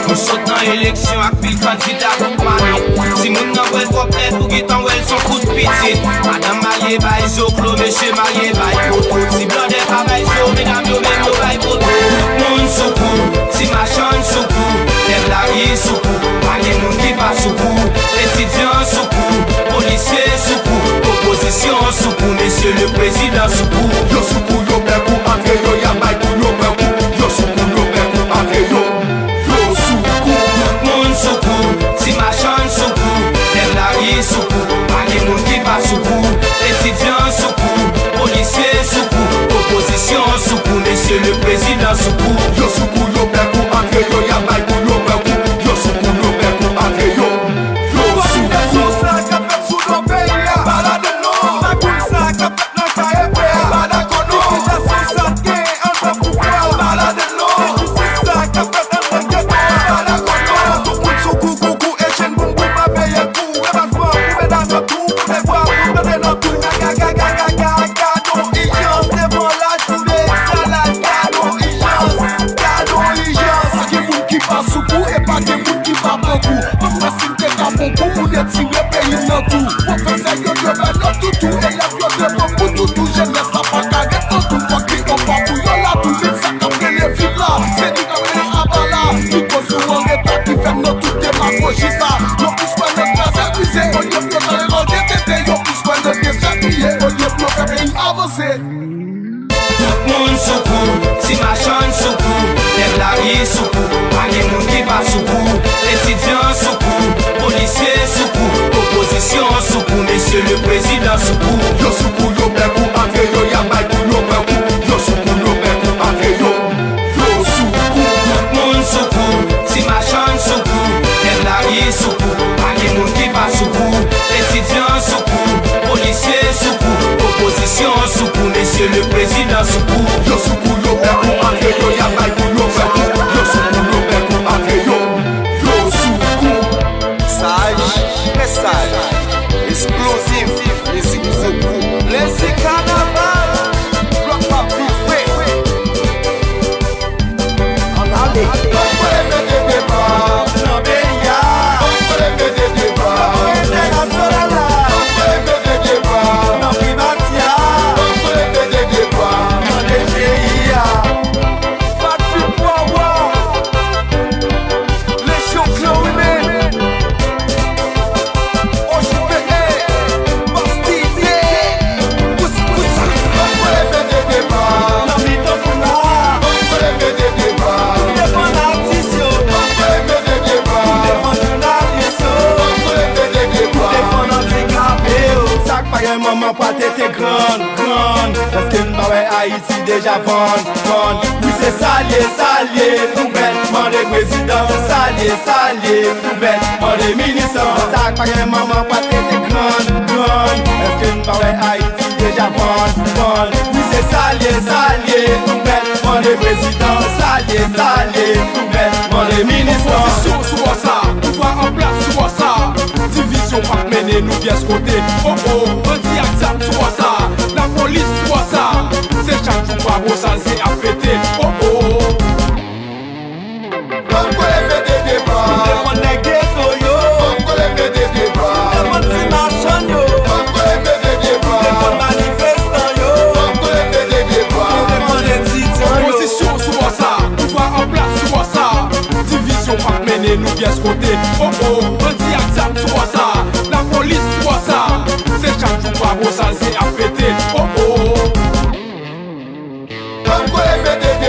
Nous sautons dans l'élection avec pile candidat pour Mami. Si moun nan wèl complète ou gitan wèl son coup de pitié. Madame marié bail zoklo, monsieur marié bail poto. Si blonde pas bail zo, mesdames yo même yo bail poto. Moun soukou, si machan soukou, lève la rie soukou, pas gen moun qui pas soukou. Étudiant soukou, policier soukou, opposition soukou, monsieur le président soukou. Yo soukou yo bekou entre yo ya bail pou yo bekou. Yo soukou yo bekou entre yo. Si machan soukou, lève la rie soukou, pas gen moun qui pas soukou. Étudiant soukou, policier soukou, opposition soukou, monsieur le président soukou. Yo soukou yo bekou entre yo ya bail pou yo bekou. Yo soukou yo bekou entre yo. Yo soukou sa ka fet sou no peyi ya. Balade non, la koul sa ka fet nan ka epe ya. Balade non, sa sa ke entre pouvoir. Balade non, sa ka fet entre geto. Balade non, tout moun soukou koukou e chen boum boum pa peye kou. E bas pou pou medan nan tou, pou me voir pou me den nan tou. Gado ijans, devant l'âge pou me salade. Gado ijans. Pas gen moun ki pa soukou e pas gen moun ki pa beaucoup. Pas fasil te ka bonkou pou de tire peyi nan tou. Professeur yo de ben nan toutou, élève yo de bon pou toutou. Jeunesse la pa kage nan tou, fok ki kon pa pou yo la tou. Vite sa kapre le vide la, c'est du kapre abala. Ki kon sou an reta ki fem nan tout demagogi sa. Yo plus kwen ne kras abuse, on ye plo nan le rande tete. Yo plus kwen ne dejapiye, on ye plo ka peyi avance. Moun soukou, si machan soukou, lève la rie soukou, pas gen moun qui pas soukou. Étudiant soukou, policier soukou, opposition soukou, monsieur le président soukou. Yo soukou yo bekou entre yo ya bail pou yo bekou. Yo soukou yo bekou entre yo. Yo soukou. Moun soukou, si machan soukou, lève la rie soukou, pas gen moun qui pas soukou. Étudiant soukou, policier soukou, opposition soukou, monsieur le président soukou. Yo soukou yo bekou entre yo ya bail pou yo bekou. Yo soukou yo bekou entre yo. Yo soukou. Sage, message, explosif, musique beaucoup. Laissez carnaval, bloc pas piffé. En allée. On peut les mettre des débats. Non, bénia. On peut les mettre des débats. International. On peut les mettre des débats. Non, primatia. On peut les mettre des débats. Non, DGIA. Pas de plus pouvoir. Les chiens clonés. OJPE. Bastidé. Pousse-pousse. On peut les mettre des débats. Non, Mitofuna. On peut les mettre des débats. Défend l'artiste. On peut les mettre des débats. Défend journaliste. On peut les mettre des débats. Défend handicapé. Sak pa gen maman pa tete grande. Parce que nous Haïti déjà vendre. Oui c'est salier, poubelle. Mandé président, salier, poubelle. Mandé ministre, sak pa gen maman pa tete grande. Parce que nous Haïti déjà vendre. Oui c'est salier, poubelle. Mandé président, salier, poubelle. Mandé ministre. Opposition sur ça, pouvoir en place sur ça. Division pas mener nous bien ce côté. Oh oh, anti-action sur ça. La police sur ça. C'est chaque jour pas gros ça c'est à fêter. Oh oh. On peut les mettre des débats. Défend les ghettos yo. On peut les mettre des débats. Défend si marchand yo. On peut les mettre des débats. Défend manifestant yo. On peut les mettre des débats. Défend les étudiants yo. Opposition sur ça, pouvoir en place sur ça. Division pas mener nous bien ce côté. Oh oh, anti-action sur ça. La police sur ça. C'est chaque jour pas gros ça c'est à fêter. Oh oh. On peut les mettre des